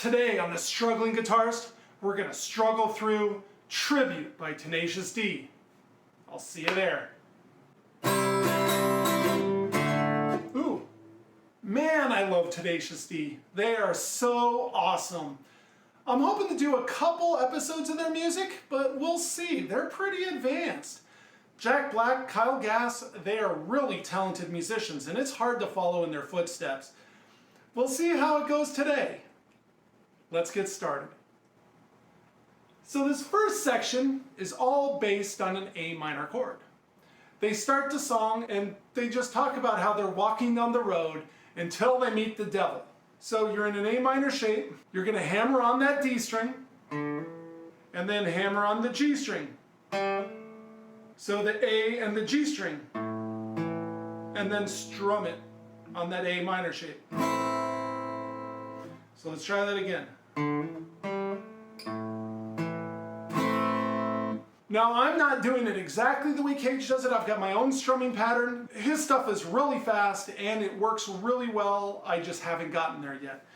Today on The Struggling Guitarist, we're going to struggle through Tribute by Tenacious D. I'll see you there. Ooh, man, I love Tenacious D. They are so awesome. I'm hoping to do a couple episodes of their music, but we'll see. They're pretty advanced. Jack Black, Kyle Gass, they are really talented musicians, and it's hard to follow in their footsteps. We'll see how it goes today. Let's get started. So this first section is all based on an A minor chord. They start the song and they just talk about how they're walking down the road until they meet the devil. So you're in an A minor shape, you're going to hammer on that D string, and then hammer on the G string. So the A and the G string, and then strum it on that A minor shape. So let's try that again. Now I'm not doing it exactly the way Cage does it. I've got my own strumming pattern. His stuff is really fast and it works really well. I just haven't gotten there yet.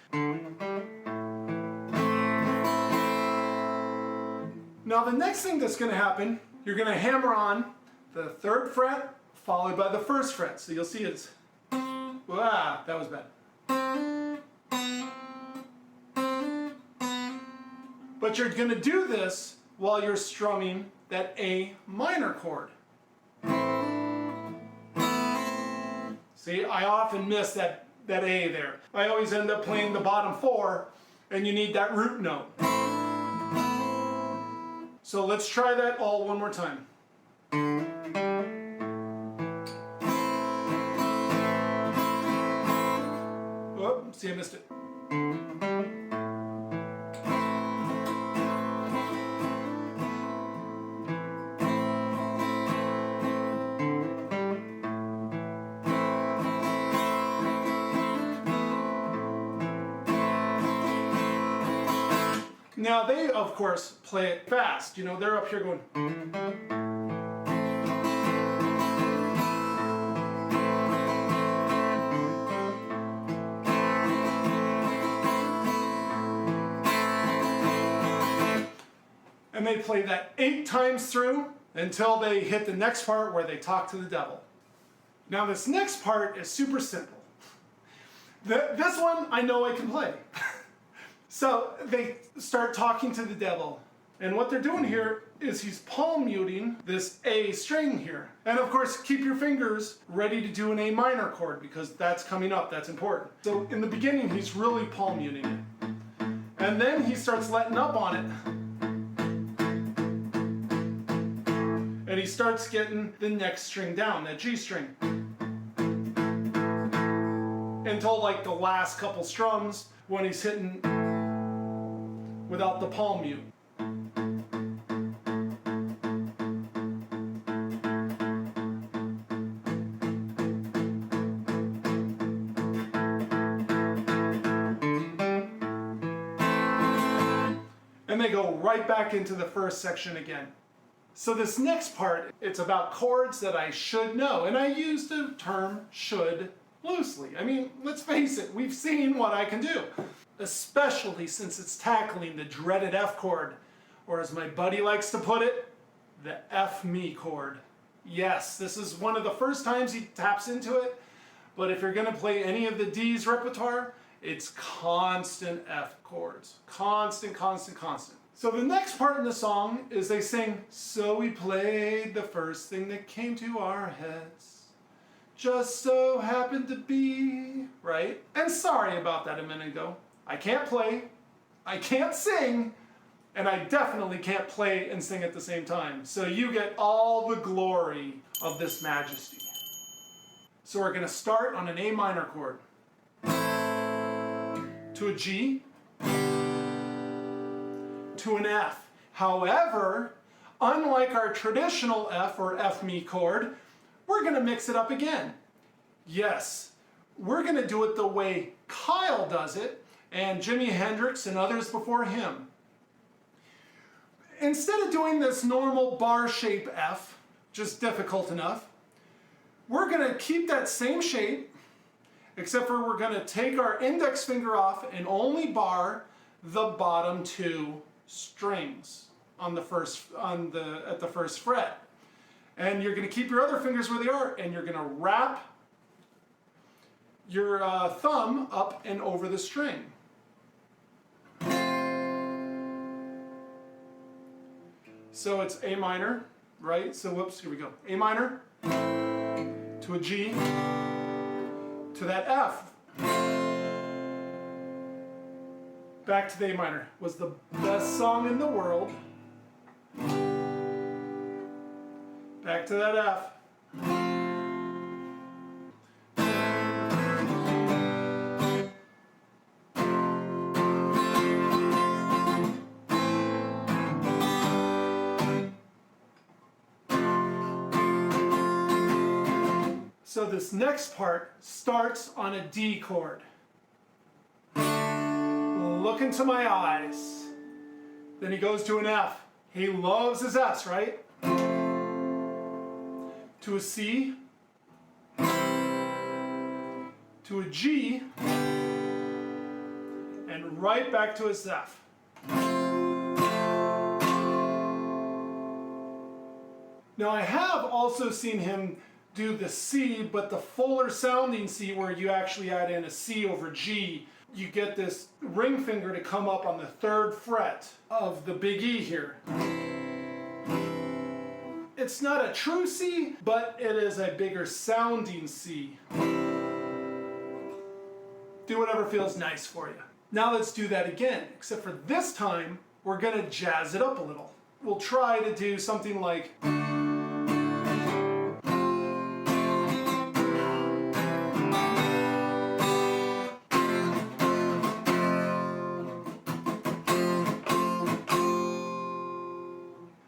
Now the next thing that's going to happen, you're going to hammer on the 3rd fret followed by the 1st fret. So you'll see it's, that was bad. But you're going to do this while you're strumming that A minor chord. See, I often miss that A there. I always end up playing the bottom 4, and you need that root note. So let's try that all one more time. Oh, see, I missed it. Now they, of course, play it fast. You know, they're up here going. And they play that 8 times through until they hit the next part where they talk to the devil. Now this next part is super simple. This one I know I can play. So they start talking to the devil, and what they're doing here is he's palm muting this A string here. And of course, keep your fingers ready to do an A minor chord because that's coming up, that's important. So in the beginning, he's really palm muting it. And then he starts letting up on it. And he starts getting the next string down, that G string. Until like the last couple strums when he's hitting without the palm mute. And they go right back into the first section again. So this next part, it's about chords that I should know. And I use the term should loosely. I mean, let's face it, we've seen what I can do. Especially since it's tackling the dreaded F chord, or as my buddy likes to put it, the F me chord. Yes, this is one of the first times he taps into it, but if you're going to play any of the D's repertoire, it's constant F chords. Constant, constant, constant. So the next part in the song is they sing, so we played the first thing that came to our heads. Just so happened to be, right? And sorry about that a minute ago. I can't play, I can't sing, and I definitely can't play and sing at the same time. So you get all the glory of this majesty. So we're going to start on an A minor chord. To a G. To an F. However, unlike our traditional F or F me chord, we're going to mix it up again. Yes, we're going to do it the way Kyle does it, and Jimi Hendrix and others before him. Instead of doing this normal bar shape F, just difficult enough, we're going to keep that same shape, except for we're going to take our index finger off and only bar the bottom two strings on the at the first fret. And you're going to keep your other fingers where they are, and you're going to wrap your thumb up and over the string. So it's A minor, right? So whoops, here we go. A minor to a G to that F. Back to the A minor. Was the best song in the world. Back to that F. So this next part starts on a D chord. Look into my eyes. Then he goes to an F. He loves his Fs, right? To a C, to a G, and right back to his F. Now I have also seen him do the C, but the fuller sounding C where you actually add in a C over G. You get this ring finger to come up on the 3rd fret of the big E here. It's not a true C, but it is a bigger sounding C. Do whatever feels nice for you. Now let's do that again, except for this time, we're gonna jazz it up a little. We'll try to do something like...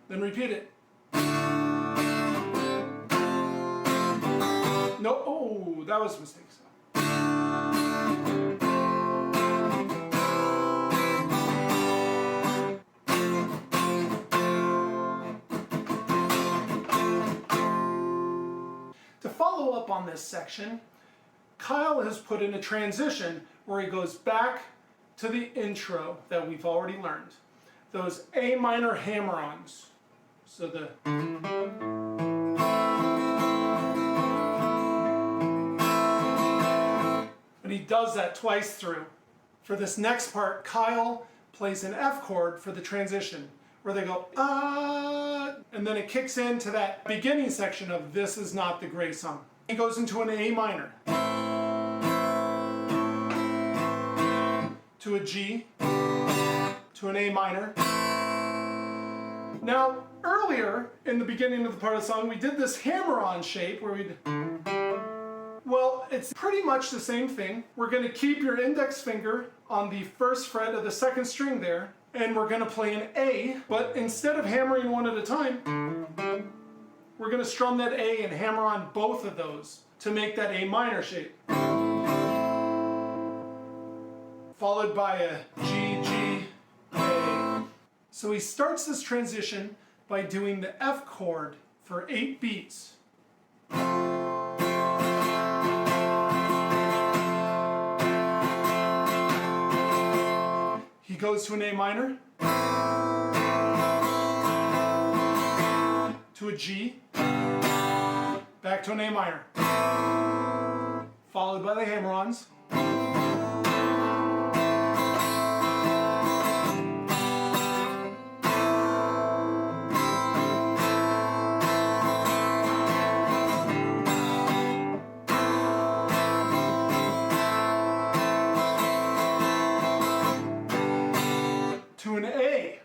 Then repeat it. No, oh, that was a mistake. To follow up on this section, Kyle has put in a transition where he goes back to the intro that we've already learned. Those A minor hammer-ons. So the... And he does that twice through. For this next part, Kyle plays an F chord for the transition, where they go, ah, and then it kicks into that beginning section of This Is Not the Gray Song. He goes into an A minor, to a G, to an A minor. Now, earlier, in the beginning of the part of the song, we did this hammer-on shape where we'd... Well, it's pretty much the same thing. We're going to keep your index finger on the 1st fret of the 2nd string there, and we're going to play an A, but instead of hammering one at a time, we're going to strum that A and hammer on both of those to make that A minor shape. Followed by a G, G, A. So he starts this transition by doing the F chord for 8 beats. He goes to an A minor, to a G, back to an A minor, followed by the hammer-ons. To an A.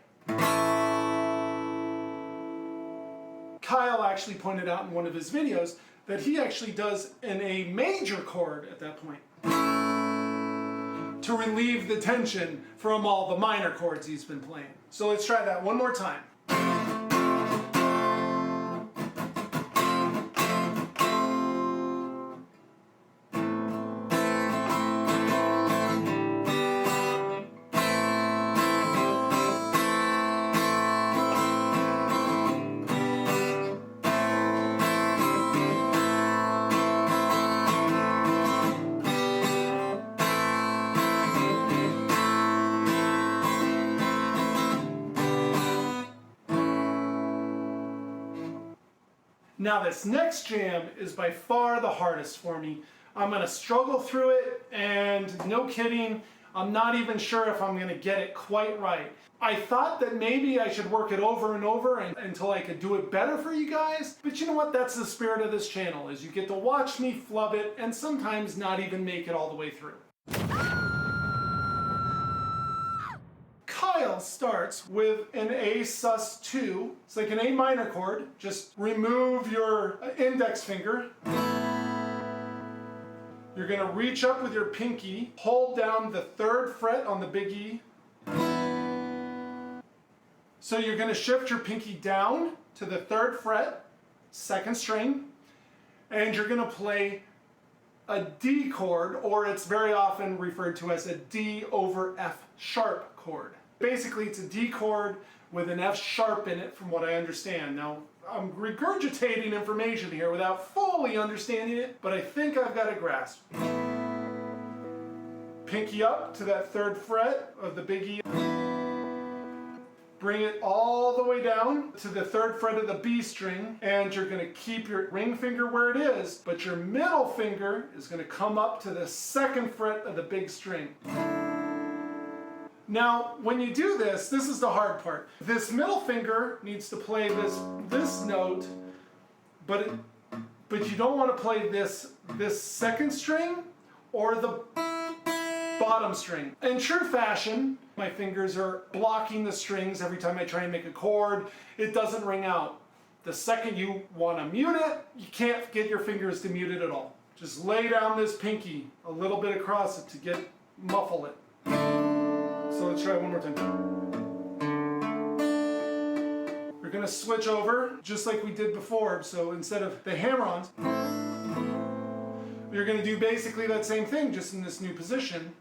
Kyle actually pointed out in one of his videos that he actually does an A major chord at that point to relieve the tension from all the minor chords he's been playing. So let's try that one more time. Now this next jam is by far the hardest for me. I'm gonna struggle through it, and no kidding, I'm not even sure if I'm gonna get it quite right. I thought that maybe I should work it over and over until I could do it better for you guys, but you know what? That's the spirit of this channel, is you get to watch me flub it and sometimes not even make it all the way through. Kyle starts with an A sus2. It's like an A minor chord. Just remove your index finger. You're gonna reach up with your pinky, hold down the 3rd fret on the big E. So you're gonna shift your pinky down to the 3rd fret, 2nd string, and you're gonna play a D chord, or it's very often referred to as a D over F sharp chord. Basically, it's a D chord with an F sharp in it, from what I understand. Now, I'm regurgitating information here without fully understanding it, but I think I've got a grasp. Pinky up to that 3rd fret of the big E. Bring it all the way down to the 3rd fret of the B string, and you're gonna keep your ring finger where it is, but your middle finger is gonna come up to the 2nd fret of the big string. Now, when you do this, this is the hard part. This middle finger needs to play this note, but you don't want to play this 2nd string or the bottom string. In true fashion, my fingers are blocking the strings every time I try and make a chord. It doesn't ring out. The second you want to mute it, you can't get your fingers to mute it at all. Just lay down this pinky a little bit across it to muffle it. So let's try one more time. We're gonna switch over just like we did before. So instead of the hammer-ons, you're gonna do basically that same thing, just in this new position.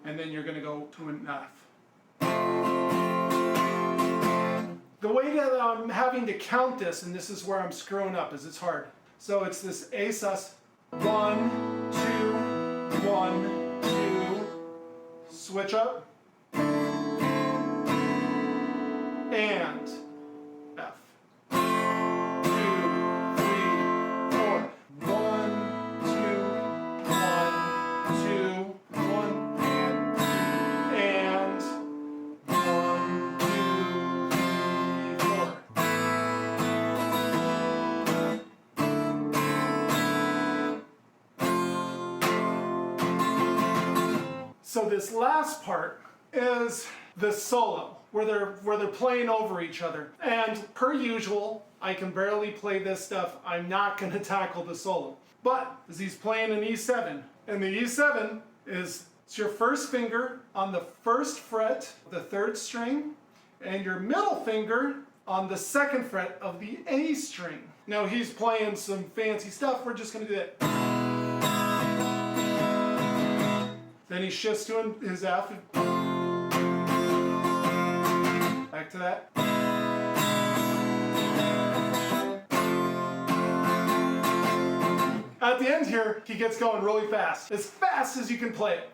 And then you're gonna go to an F. The way that I'm having to count this, and this is where I'm screwing up, is it's hard. So it's this A sus, 1, 2, 1, 2, switch up, and F. 2, 3, 4. 1, 2, 1, 2, 1, and 1, 2, 3, 4. So this last part is the solo, where they're playing over each other. And per usual, I can barely play this stuff. I'm not going to tackle the solo. But as he's playing an E7, and the E7 is, it's your first finger on the 1st fret of the 3rd string, and your middle finger on the 2nd fret of the A string. Now he's playing some fancy stuff. We're just going to do that. Then he shifts to his F. Back to that. At the end here, he gets going really fast as you can play it.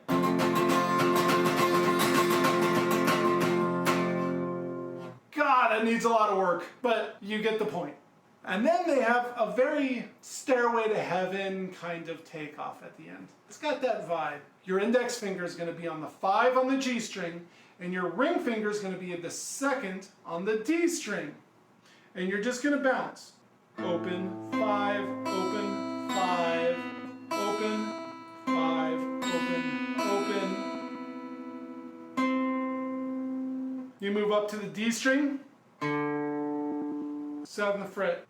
God, that needs a lot of work, but you get the point. And then they have a very Stairway to Heaven kind of takeoff at the end. It's got that vibe. Your index finger is going to be on the 5 on the G string, and your ring finger is going to be at the 2nd on the D string. And you're just going to bounce. Open, 5, open, 5, open, 5, open, open. You move up to the D string, 7th fret.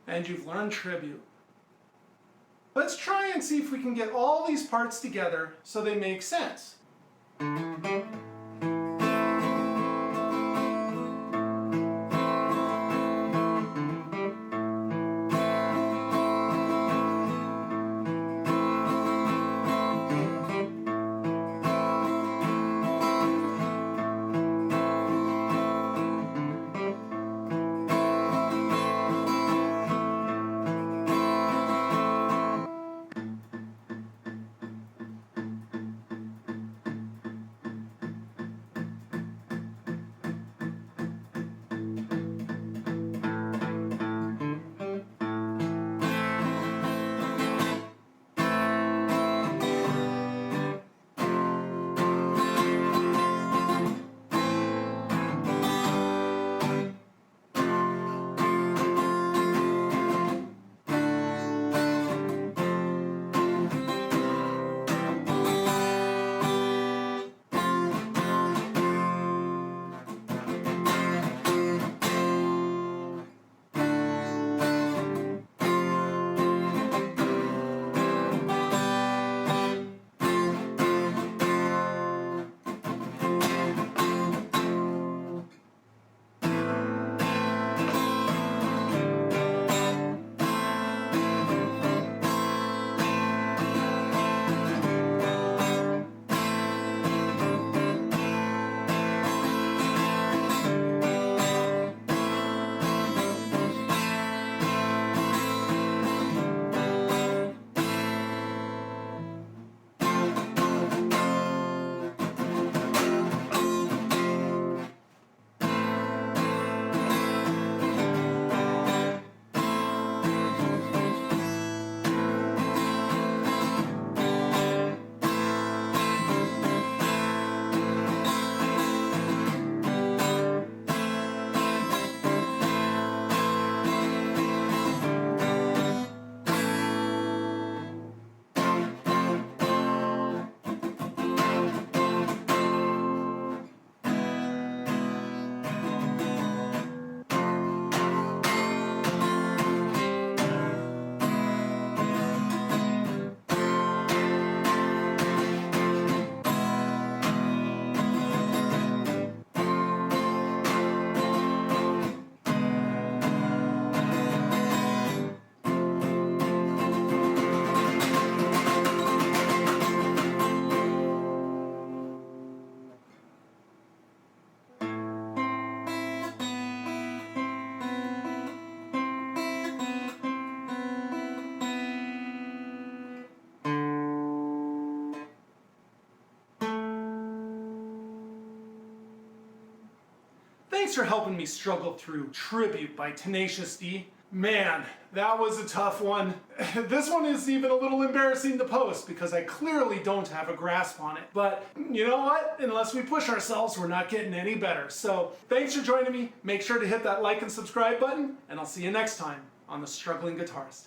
And you've learned tribute. Let's try and see if we can get all these parts together so they make sense. thanks for helping me struggle through Tribute by Tenacious D. Man, that was a tough one. This one is even a little embarrassing to post because I clearly don't have a grasp on it. But you know what? Unless we push ourselves, we're not getting any better. So thanks for joining me. Make sure to hit that like and subscribe button, and I'll see you next time on The Struggling Guitarist.